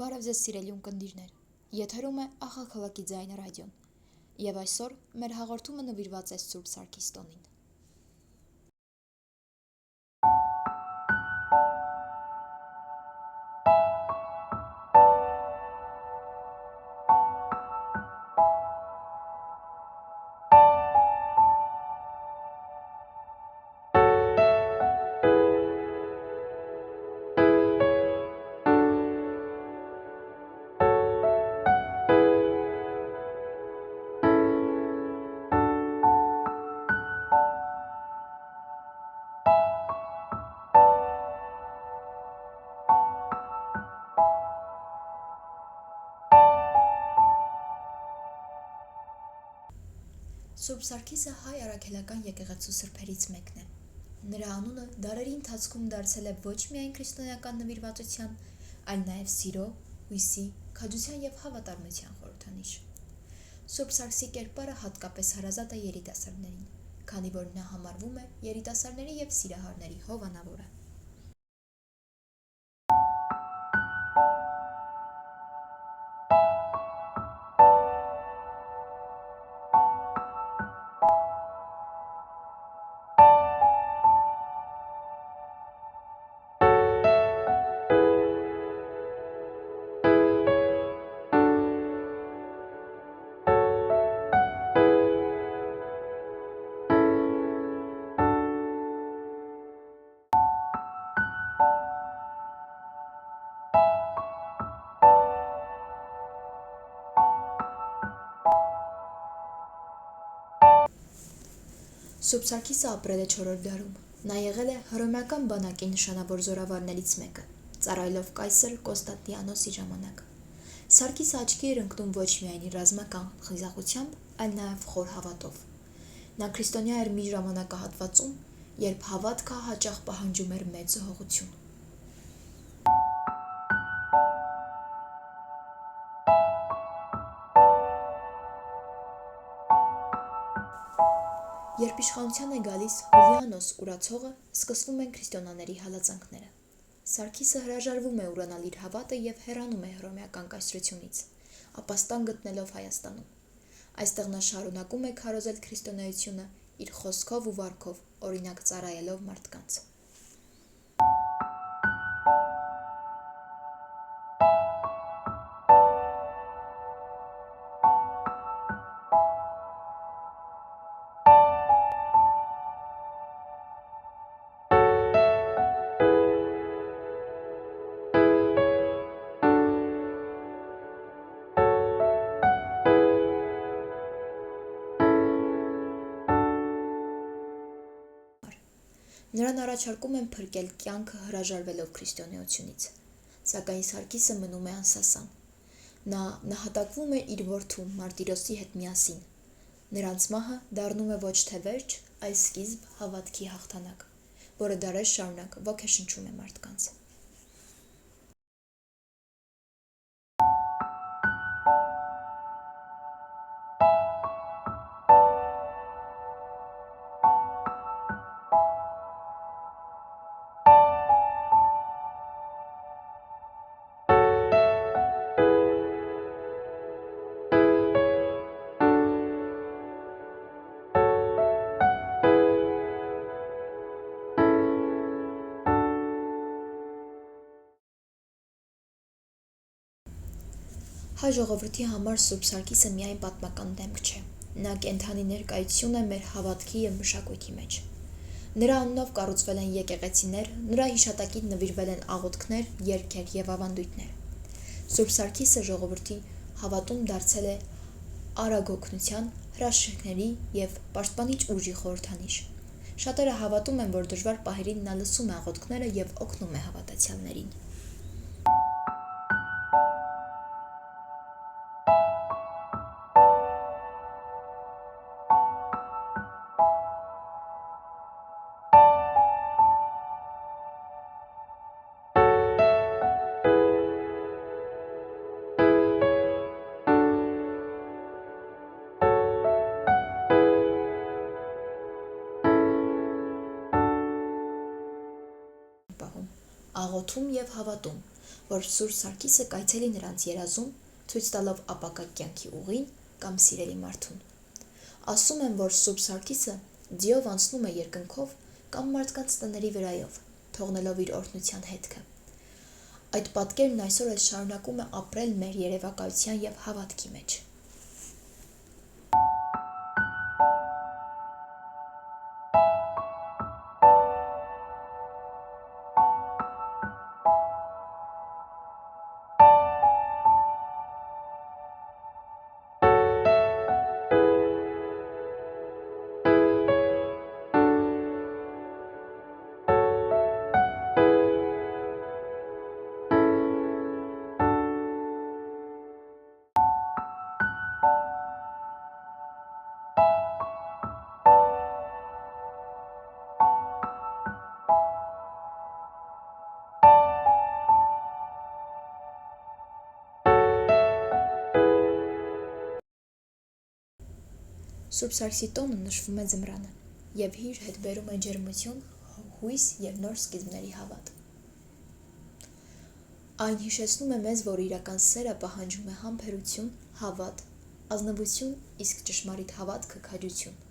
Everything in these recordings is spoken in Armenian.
Բարև ձեզ սիրելի ունկնդիրներ, եթերում է աղաղ-քաղաքի ձայնը ռադիոն, և այսօր մեր հաղորդումը նվիրված է Սուրբ Սարգիս տոնին։ Սուրբ Սարգիսը հայ առաքելական եկեղեցու սրբերից մեկն է։ Նրա անունը դարերի ընթացքում դարձել է ոչ միայն քրիստոնեական նվիրվածության, այլ նաև սիրո, հույսի, քաջության և հավատարմության խորհրդանիշ։ Սուրբ Սարգսի կերպարը հատկապես հարազատ է երիտասարդներին, քանի որ նա համարվում է երիտասարդների և սիրահարների հովանավորը։ Սուրբ Սարգիսը ապրել է 4-րդ դարում։ Նա եղել է հռոմեական բանակի նշանավոր զորավարներից մեկը, ծառայելով կայսր Կոնստանտինոսի ժամանակ։ Սարգիսը աչքի էր ընկնում ոչ միայն իր ռազմական խիզախությամբ, այլ նաև խոր հավատով։ Նա քրիստոնյա էր մի ժամանակահատվածում, երբ հավատքը հաճախ պահանջում էր մեծ զոհողություն։ Երբ իշխանության է գալիս Հուլիանոս Ուրացողը, սկսվում են քրիստոնյաների հալածանքները։ Սարգիսը հրաժարվում է ուրանալ իր հավատը և հեռանում է հռոմեական կայսրությունից, ապաստան գտնելով Հայաստանում։ Այստեղ նա շարունակում է քարոզել քրիստոնեությունը իր խոսքով ու վարքով, օրինակ ծառայելով մարդկանց։ Նրան առաջարկում են փրկել կյանքը հրաժարվելով քրիստոնեությունից, սակայն Սարգիսը մնում է անսասան։ Նա նահատակվում է իր որդու Մարտիրոսի հետ միասին։ Նրանց մահը դառնում է ոչ թե վերջ, այլ սկիզբ հավատքի հաղթանակ, որը դարեր շարունակ ոգեշնչում է մարդկանց։ Հայ ժողովրդի համար Սուրբ Սարգիսը միայն պատմական դեմք չէ, նա կենդանի ներկայություն է մեր հավատքի և մշակույթի մեջ։ Նրա անունով կառուցվել են եկեղեցիներ, նրա հիշատակին նվիրվել են աղոթքներ, երգեր և ավանդույթներ։ Սուրբ Սարգիսը ժողովրդի հավատում դարձել է արագօգնության, հրաշքների և պաշտպանիչ ուժի խորհրդանիշ։ Շատերը հավատում են, որ դժվար պահերին նա լսում է աղոթքները և օգնում է հավատացյալներին։ Աղոթում և հավատում, որ Սուրբ Սարգիսը կայցելի նրանց երազում, ցույց տալով ապագա կյանքի ուղին կամ սիրելի մարդուն։ Ասում են, որ Սուրբ Սարգիսը ձիով անցնում է երկնքով կամ մարդկանց տների վրայով, թողնելով իր օրհնության հետքը։ Այդ պատկերն այսօր էլ շարունակում է ապրել մեր երևակայության և հավատքի մեջ։ Սուրբ Սարգսի տոնը նշվում է ձմռանը և իր հետ բերում է ջերմություն, հույս և նոր սկիզբների հավատ։ Այն հիշեցնում է մեզ, որ իրական սերը պահանջում է համբերություն, հավատ, ազնվություն, իսկ ճշմարիտ հավատքը քաջություն։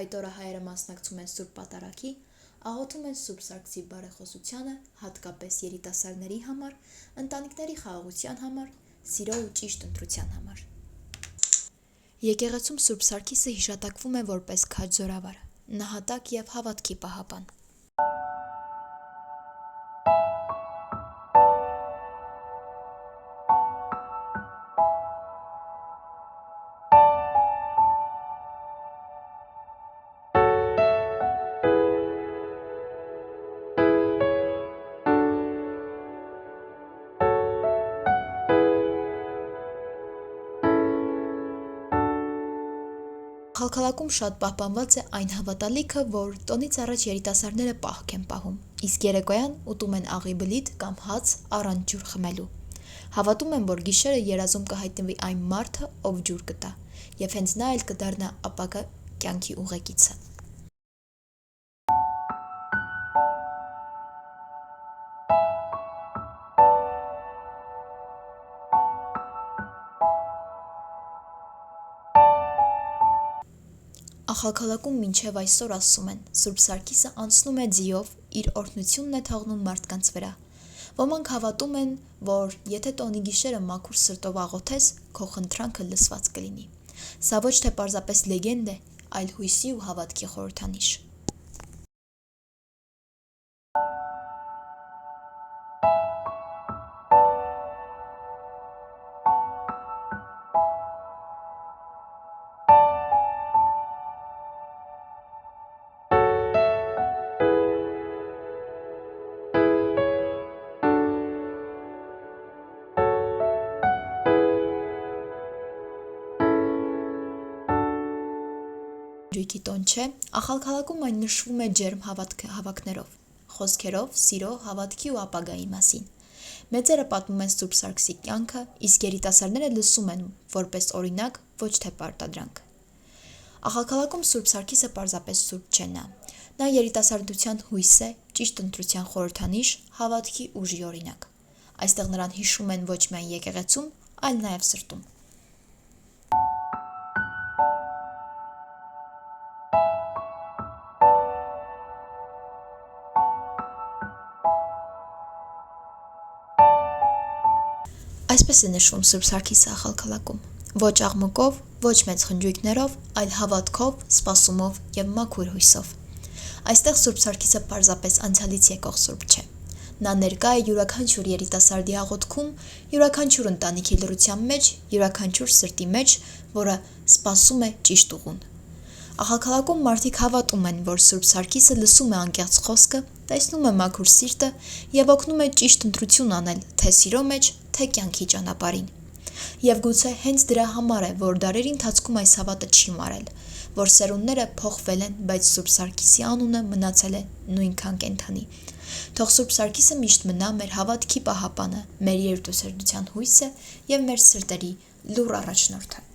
Այդ օրը հայերը մասնակցում են Սուրբ Պատարագի, աղոթում են Սուրբ Սարգսի բարեխոսությանը, հատկապես երիտասարդների համար, ընտանիքների խաղաղության համար, սիրո ու ճիշտ ընտրության համար։ Եկեղեցում Սուրբ Սարգիսը հիշատակվում է որպես քաջ զորավար, նահատակ և հավատքի պահապան։ Խալքալակում շատ պահպանված է այն հավատալիքը, որ տոնից առաջ երիտասարդները պահք են պահում, իսկ երեկոյան ուտում են աղի բլիթ կամ հաց առանց ջուր խմելու։ Հավատում են, որ գիշերը երազում կհայտնվի այն մարդը, ով ջուր կտա, և հենց նա էլ կդառնա ապագա կյանքի ուղեկիցը։ Ախալքալակում մինչև այսօր ասում են, Սուրբ Սարգիսը անցնում է ձիով, իր օրհնությունն է թողնում մարդկանց վրա։ Ոմանք հավատում են, որ եթե տոնի գիշերը մաքուր սրտով աղոթես, քո խնդրանքը լսված կլինի։ Սա ոչ թե պարզապես լեգենդ է, այլ հույսի ու հավատքի խորհրդանիշ։ Ջույքի տոն չէ, Ախալքալակում այն նշվում է ջերմ հավաքներով, խոսքերով, սիրո, հավատքի ու ապագայի մասին։ Մեծերը պատմում են Սուրբ Սարգսի կյանքը, իսկ երիտասարդները լսում են որպես օրինակ, ոչ թե պարտադրանք։ Ախալքալակում Սուրբ Սարգիսը պարզապես սուրբ չէ նա երիտասարդության հույս է, ճիշտ ընտրության խորհրդանիշ, հավատքի ուժի օրինակ։ Այստեղ նրան հիշում են ոչ միայն եկեղեցում, այլ նաև սրտում։ Այսպես է նշվում Սուրբ Սարգիսը Ախալքալակում. ոչ աղմուկով, ոչ մեծ խնջույքներով, այլ հավատքով, սպասումով և մաքուր հույսով։ Այստեղ Սուրբ Սարգիսը պարզապես անցյալից եկող սուրբ չէ։ Նա ներկա է յուրաքանչյուր երիտասարդի աղոթքում, յուրաքանչյուր ընտանիքի լռության մեջ, յուրաքանչյուր սրտի մեջ, որը սպասում է ճիշտ ուղուն։ Աղաքալակում մարդիկ հավատում են, որ Սուրբ Սարգիսը լսում է անկեղծ խոսքը, տեսնում է մաքուր սիրտը և օգնում է ճիշտ ընտրություն անել թե սիրո մեջ, թե կյանքի ճանապարհին։ Եվ գուցե հենց դրա համար է, որ դարերի ընթացքում այս հավատը չի մարել, որ սերունդները փոխվել են, բայց Սուրբ Սարգիսի անունը մնացել է նույնքան կենդանի։ Թող Սուրբ Սարգիսը միշտ մնա մեր հավատքի պահապանը, մեր երիտասարդության հույսը և մեր սրտերի լուռ առաջնորդը։